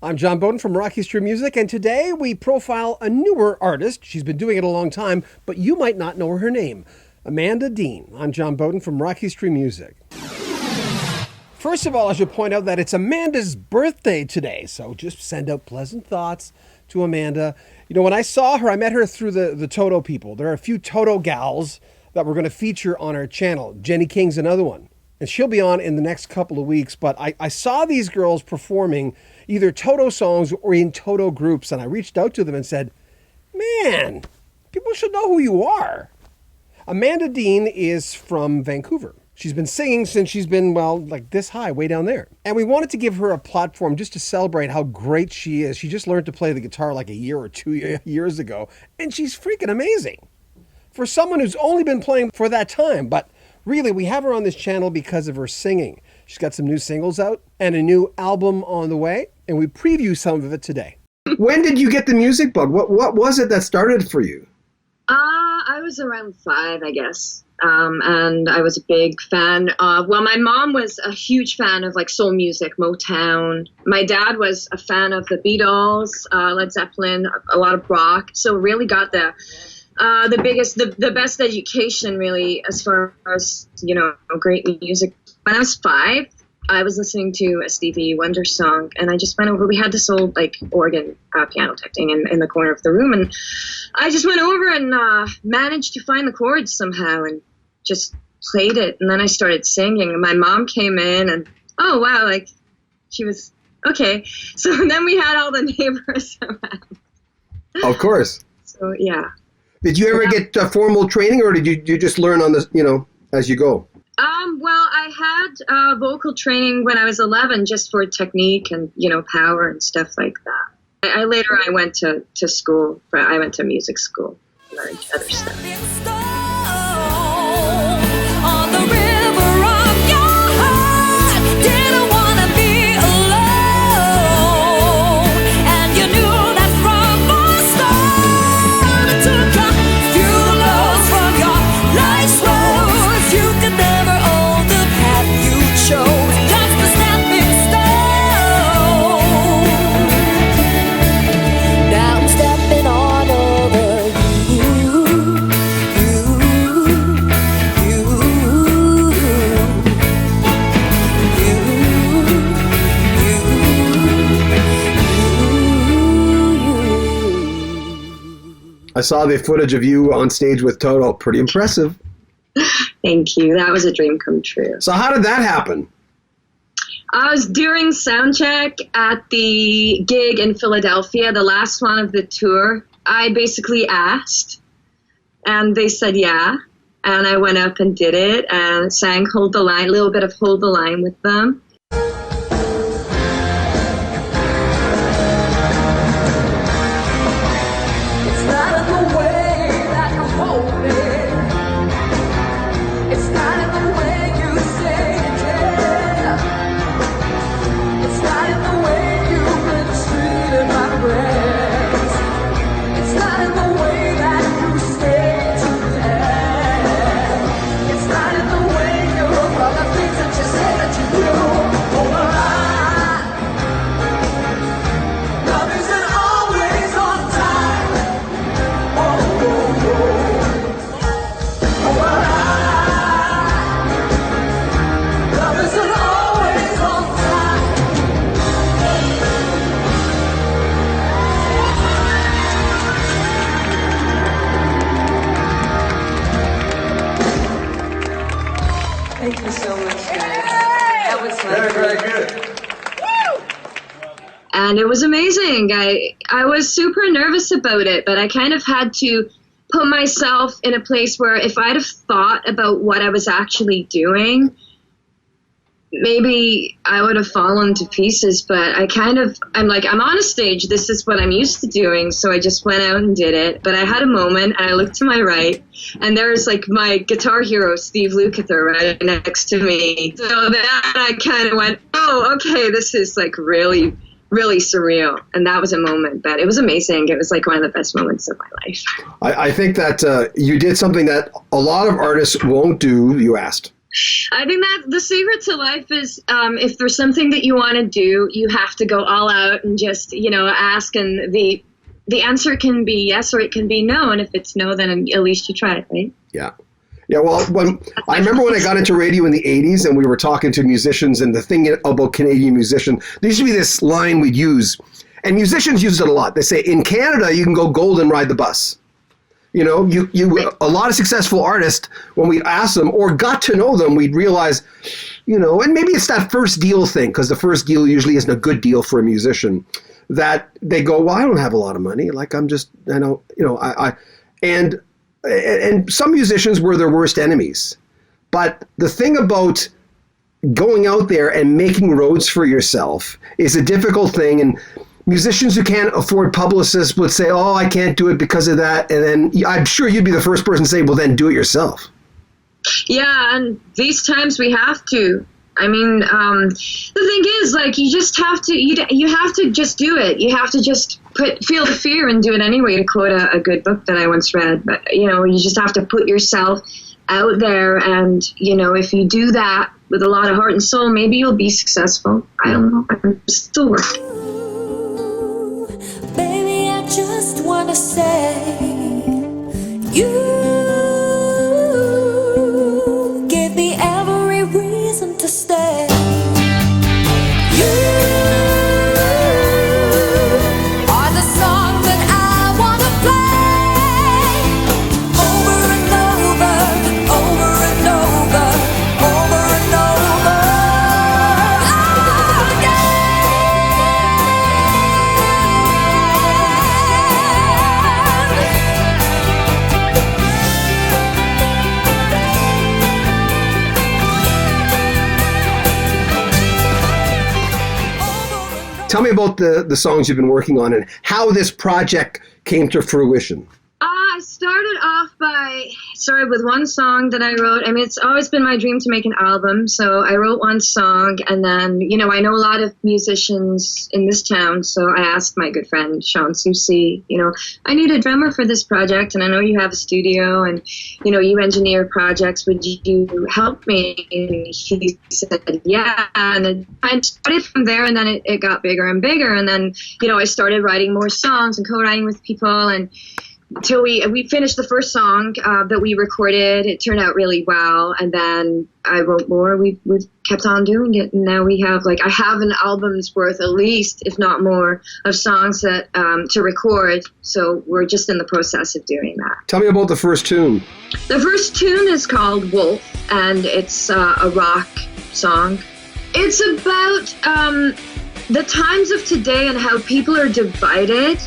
I'm John Beaudin from Rock History Music, and today we profile a newer artist. She's been doing it a long time, but you might not know her name. Amanda Dean. I'm John Beaudin from Rock History Music. First of all, I should point out that it's Amanda's birthday today, so just send out pleasant thoughts to Amanda. You know, when I saw her, I met her through the Toto people. There are a few Toto gals that we're going to feature on our channel. Jenny King's another one, and she'll be on in the next couple of weeks. But I saw these girls performing either Toto songs or in Toto groups, and I reached out to them and said, man, people should know who you are. Amanda Dean is from Vancouver. She's been singing since she's been, well, like this high, way down there. And we wanted to give her a platform just to celebrate how great she is. She just learned to play the guitar like a year or 2 years ago, and she's freaking amazing for someone who's only been playing for that time. But really, we have her on this channel because of her singing. She's got some new singles out and a new album on the way, and we preview some of it today. When did you get the music bug? What was it that started for you? I was around 5, I guess. And I was a big fan of, well, my mom was a huge fan of like soul music, Motown. My dad was a fan of the Beatles, Led Zeppelin, a lot of rock. So really got the best education really as far as, you know, great music. When I was 5, I was listening to a Stevie Wonder song, and I just went over. We had this old like organ piano type thing in the corner of the room, and I just went over and managed to find the chords somehow and just played it. And then I started singing, and my mom came in, and oh wow, like she was okay. So then we had all the neighbors around. Of course. So yeah. Did you ever get formal training, or did you just learn on this, you know, as you go? Well, I had vocal training when I was 11, just for technique and, you know, power and stuff like that. I went to school. I went to music school, learned other stuff. I saw the footage of you on stage with Toto. Pretty impressive. Thank you. That was a dream come true. So how did that happen? I was during soundcheck at the gig in Philadelphia, the last one of the tour. I basically asked, and they said yeah. And I went up and did it and sang Hold the Line, a little bit of Hold the Line with them. Thank you so much, guys. That was very good. And it was amazing. I was super nervous about it, but I kind of had to put myself in a place where if I'd have thought about what I was actually doing, maybe I would have fallen to pieces. But I'm on a stage. This is what I'm used to doing. So I just went out and did it. But I had a moment, and I looked to my right, and there's like my guitar hero, Steve Lukather, right next to me. So then I kind of went, oh, okay, this is like really, really surreal. And that was a moment, but it was amazing. It was like one of the best moments of my life. I think that you did something that a lot of artists won't do. You asked. I think that the secret to life is if there's something that you want to do, you have to go all out and just, ask, and the answer can be yes or it can be no. And if it's no, then at least you tried, right? Yeah. Yeah, well, I remember when I got into radio in the 80s and we were talking to musicians, and the thing about Canadian musicians, there used to be this line we'd use, and musicians use it a lot. They say, in Canada, you can go gold and ride the bus. A lot of successful artists, when we asked them or got to know them, we'd realize, and maybe it's that first deal thing, because the first deal usually isn't a good deal for a musician, that they go, well, I don't have a lot of money. Like, I'm just, and some musicians were their worst enemies. But the thing about going out there and making roads for yourself is a difficult thing. And musicians who can't afford publicists would say, oh, I can't do it because of that. And then I'm sure you'd be the first person to say, well, then do it yourself. Yeah, and these times we have to. I mean, the thing is, like, you just have to, you have to just do it. You have to just feel the fear and do it anyway, to quote a good book that I once read. But, you just have to put yourself out there. And, if you do that with a lot of heart and soul, maybe you'll be successful. I don't know. I'm still working. Baby, I just want to say, you give me every reason to stay. You are the song that I want to play over and over, over and over, over and over Tell me about the songs you've been working on and how this project came to fruition. I started with one song that I wrote. I mean, it's always been my dream to make an album. So I wrote one song, and then, I know a lot of musicians in this town. So I asked my good friend, Sean Susi, I need a drummer for this project. And I know you have a studio and, you engineer projects. Would you help me? And he said, yeah. And then I started from there, and then it got bigger and bigger. And then, I started writing more songs and co-writing with people, and until we finished the first song that we recorded. It turned out really well, and then I wrote more. We've kept on doing it, and now we have I have an album's worth, at least, if not more, of songs that to record. So we're just in the process of doing that. Tell me about the first tune. The first tune is called Wolf, and it's a rock song. It's about the times of today and how people are divided.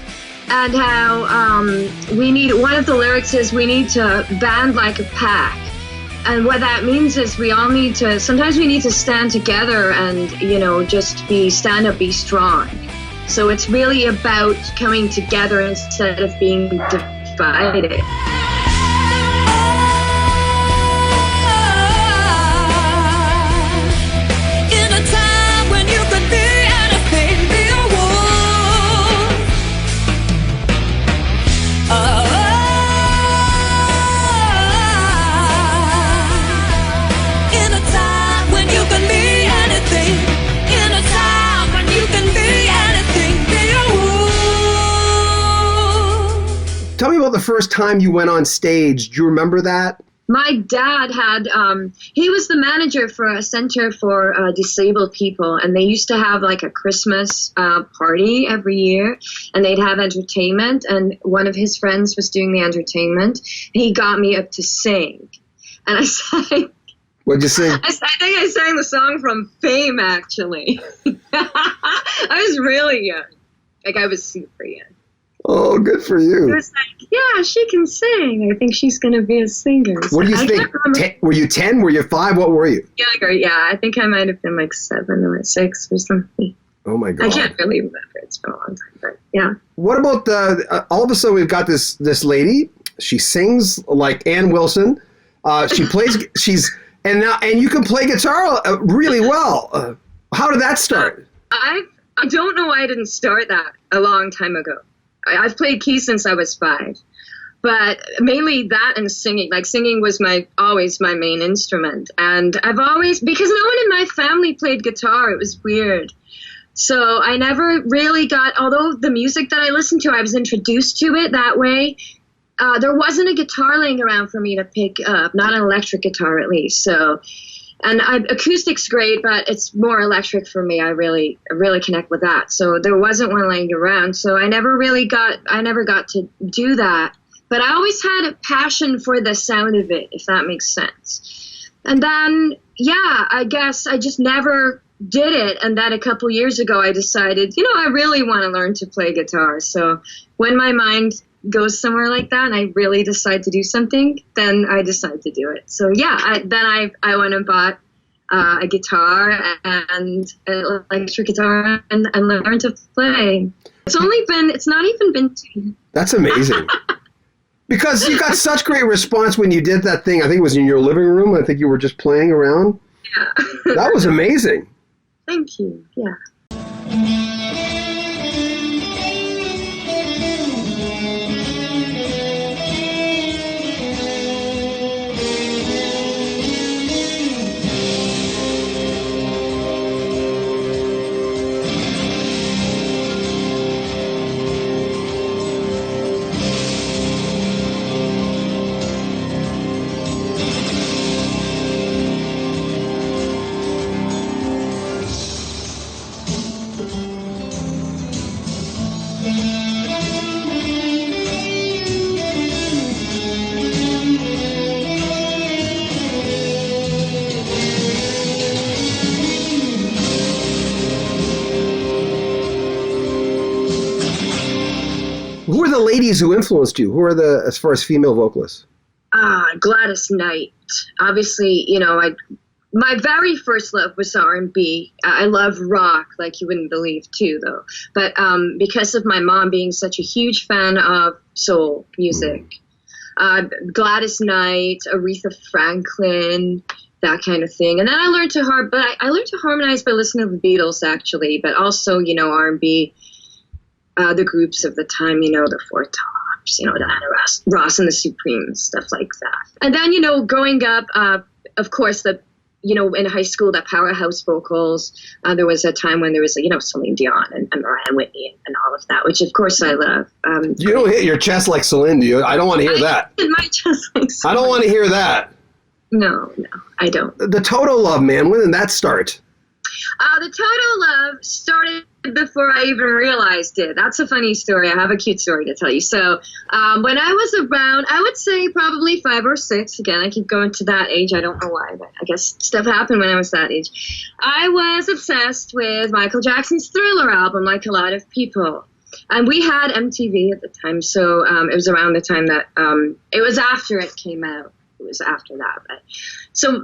And how one of the lyrics is, we need to band like a pack. And what that means is sometimes we need to stand together and, just stand up, be strong. So it's really about coming together instead of being divided. Tell me about the first time you went on stage. Do you remember that? My dad had, he was the manager for a center for disabled people, and they used to have a Christmas party every year, and they'd have entertainment, and one of his friends was doing the entertainment. He got me up to sing, and I sang. What'd you sing? I think I sang the song from Fame, actually. I was really young. I was super young. Oh, good for you. It was yeah, she can sing. I think she's going to be a singer. What do you think? Were you 10? Were you 5? What were you? Younger, yeah. I think I might have been 7 or 6 or something. Oh, my God. I can't really remember. It's been a long time, but yeah. What about all of a sudden we've got this lady. She sings like Ann Wilson. She plays, and you can play guitar really well. How did that start? I don't know why I didn't start that a long time ago. I've played keys since I was 5. but mainly that and singing. Like singing was always my main instrument. And I've always, because no one in my family played guitar, it was weird. So I never really although the music that I listened to, I was introduced to it that way. There wasn't a guitar laying around for me to pick up, not an electric guitar at least. So, and acoustic's great, but it's more electric for me. I really connect with that. So there wasn't one laying around. So I never got to do that. But I always had a passion for the sound of it, if that makes sense. And then, I guess I just never did it. And then a couple years ago, I decided, I really want to learn to play guitar. So when my mind goes somewhere like that and I really decide to do something, then I decide to do it. So I went and bought a guitar and an electric guitar and learned to play. It's not even been 2 years. That's amazing. Because you got such great response when you did that thing. I think it was in your living room. I think you were just playing around. Yeah. That was amazing. Thank you. Yeah. Who are the ladies who influenced you? Who are as far as female vocalists? Gladys Knight. Obviously, my very first love was R&B. I love rock, like you wouldn't believe too, though. But because of my mom being such a huge fan of soul music, Gladys Knight, Aretha Franklin, that kind of thing. And then I learned to harmonize by listening to the Beatles, actually, but also, R&B. The groups of the time, the Four Tops, Diana Ross and the Supremes, stuff like that. And then, growing up, of course, in high school, the powerhouse vocals, there was a time when there was, Celine Dion and Mariah Whitney and all of that, which of course I love. You don't hit your chest like Celine, do you? I don't want to hear that. Hit my chest like Celine. I don't want to hear that. No, I don't. The Toto love, man, when did that start? The Toto love started before I even realized it. That's a funny story. I have a cute story to tell you. So when I was around, I would say probably 5 or 6. Again, I keep going to that age. I don't know why, but I guess stuff happened when I was that age. I was obsessed with Michael Jackson's Thriller album, like a lot of people. And we had MTV at the time, so it was around the time that it was after it came out. It was after that.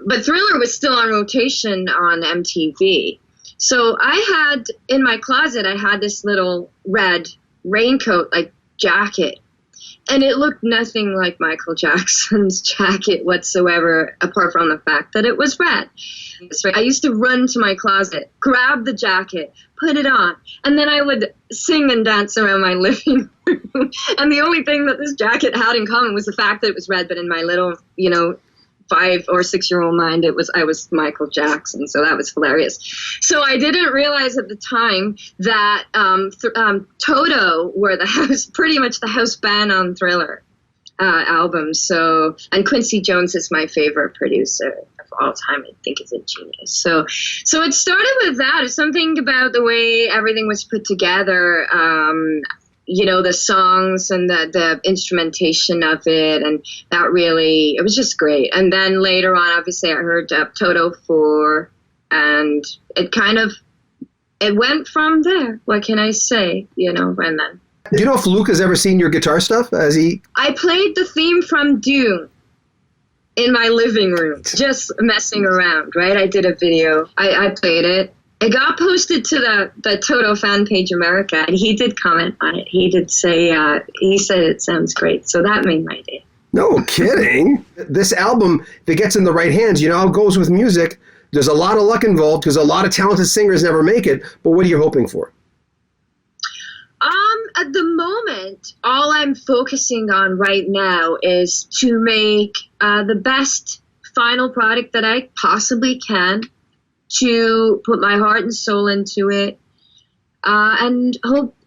But Thriller was still on rotation on MTV. So I had, in my closet, I had this little red raincoat, like jacket. And it looked nothing like Michael Jackson's jacket whatsoever, apart from the fact that it was red. I used to run to my closet, grab the jacket, put it on, and then I would sing and dance around my living room. And the only thing that this jacket had in common was the fact that it was red, but in my little, 5 or 6 year old mind, I was Michael Jackson, so that was hilarious. So I didn't realize at the time that Toto were pretty much the house band on Thriller album. So, and Quincy Jones is my favorite producer of all time. I think he's a genius. So it started with that. It's something about the way everything was put together. The songs and the instrumentation of it, and that really, it was just great. And then later on, obviously, I heard Toto 4, and it went from there. What can I say? And then. Do you know if Luke has ever seen your guitar stuff? I played the theme from Dune in my living room, just messing around, right? I did a video. I played it. It got posted to the Toto fan page America, and he did comment on it. He did say, he said it sounds great. So that made my day. No kidding. This album, if it gets in the right hands, how it goes with music. There's a lot of luck involved because a lot of talented singers never make it. But what are you hoping for? at the moment, all I'm focusing on right now is to make the best final product that I possibly can, to put my heart and soul into it, and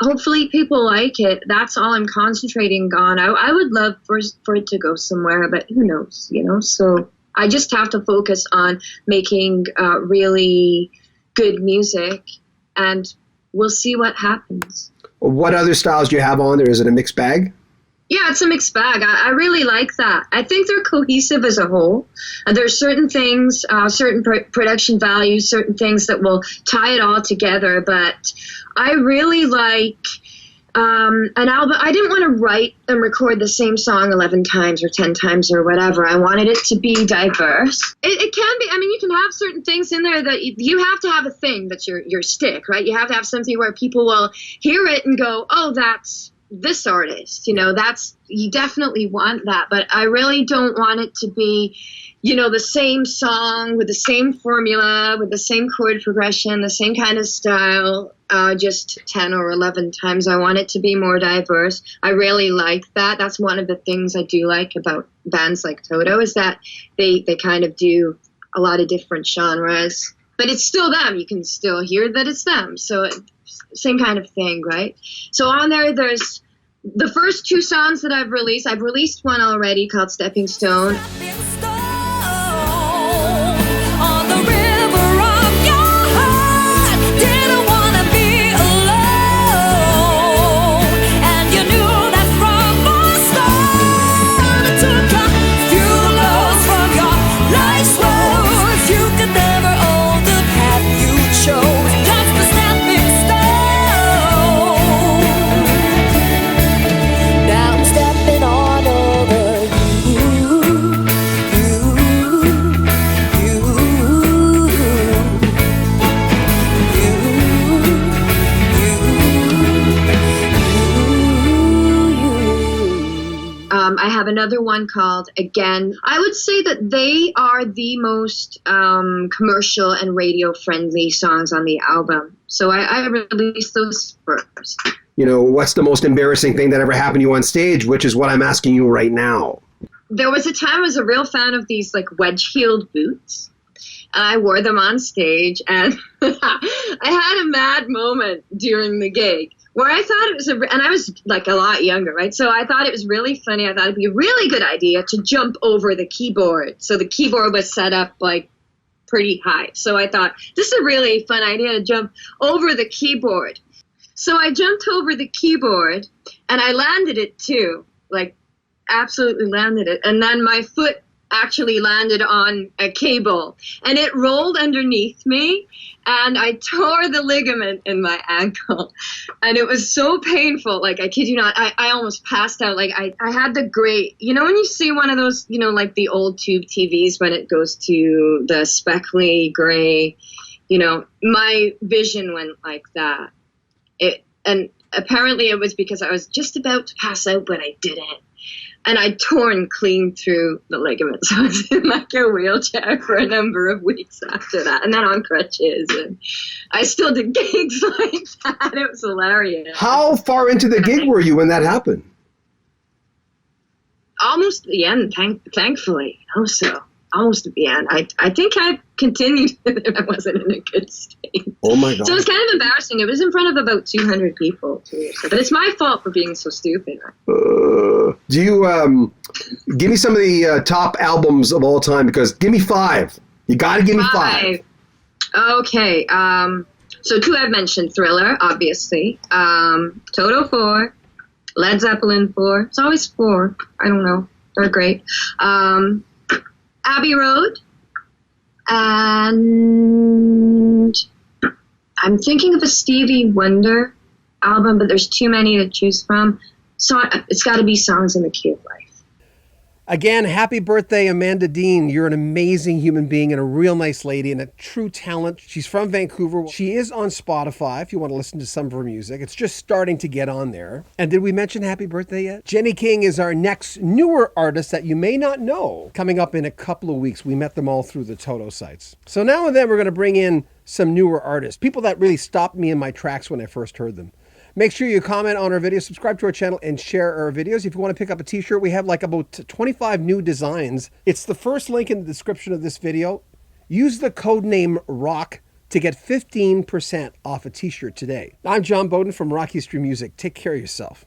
hopefully people like it. That's all I'm concentrating on. I would love for it to go somewhere, but who knows, So I just have to focus on making really good music, and we'll see what happens. What other styles do you have on there? Is it a mixed bag? Yeah, it's a mixed bag. I really like that. I think they're cohesive as a whole. There's certain things, certain production values, certain things that will tie it all together. But I really like an album. I didn't want to write and record the same song 11 times or 10 times or whatever. I wanted it to be diverse. It can be. I mean, you can have certain things in there that you have to have a thing that's your stick, right? You have to have something where people will hear it and go, oh, that's this artist, you definitely want that, but I really don't want it to be, the same song with the same formula, with the same chord progression, the same kind of style, just 10 or 11 times. I want it to be more diverse. I really like that. That's one of the things I do like about bands like Toto, is that they kind of do a lot of different genres, but it's still them. You can still hear that it's them. So same kind of thing, right? So on there's the first 2 songs that I've released. I've released one already called Stepping Stone. On the river of your heart, didn't wanna be alone, and you knew that from the start. It took a few blows from your life's woes. You could never own the path you chose. Just a stepping stone. Now I'm stepping on over I have another one called Again. I would say that they are the most commercial and radio-friendly songs on the album. So I released those first. What's the most embarrassing thing that ever happened to you on stage, which is what I'm asking you right now? There was a time I was a real fan of these wedge-heeled boots. And I wore them on stage, and I had a mad moment during the gig where I thought it was and I was a lot younger, right? So I thought it was really funny. I thought it'd be a really good idea to jump over the keyboard. So the keyboard was set up pretty high. So I thought, this is a really fun idea to jump over the keyboard. So I jumped over the keyboard, and I landed it too, absolutely landed it. And then my foot actually landed on a cable, and it rolled underneath me, and I tore the ligament in my ankle, and it was so painful. I kid you not, I almost passed out. I had the great, when you see one of those, the old tube TVs when it goes to the speckly gray, my vision went like that. And apparently it was because I was just about to pass out, but I didn't. And I torn clean through the ligaments. I was in a wheelchair for a number of weeks after that, and then on crutches. And I still did gigs like that. It was hilarious. How far into the gig were you when that happened? Almost at the end, thankfully. So almost at the end. I think I continued if I wasn't in a good state. Oh my God. So it was kind of embarrassing. It was in front of about 200 people too. But it's my fault for being so stupid. Do you give me some of the top albums of all time? Because give me 5. You got to give me 5. Okay. So 2 I've mentioned. Thriller, obviously. Toto 4. Led Zeppelin 4. It's always 4. I don't know. They're great. Abbey Road. And I'm thinking of a Stevie Wonder album, but there's too many to choose from. So it's got to be Songs in the Key of Life. Again, happy birthday, Amanda Dean. You're an amazing human being and a real nice lady and a true talent. She's from Vancouver. She is on Spotify if you want to listen to some of her music. It's just starting to get on there. And did we mention happy birthday yet? Jenny King is our next newer artist that you may not know. Coming up in a couple of weeks. We met them all through the Toto sites. So now and then we're going to bring in some newer artists, people that really stopped me in my tracks when I first heard them. Make sure you comment on our video, subscribe to our channel, and share our videos. If you want to pick up a t-shirt, we have like about 25 new designs. It's the first link in the description of this video. Use the code name ROCK to get 15% off a t-shirt today. I'm John Beaudin from Rock History Music. Take care of yourself.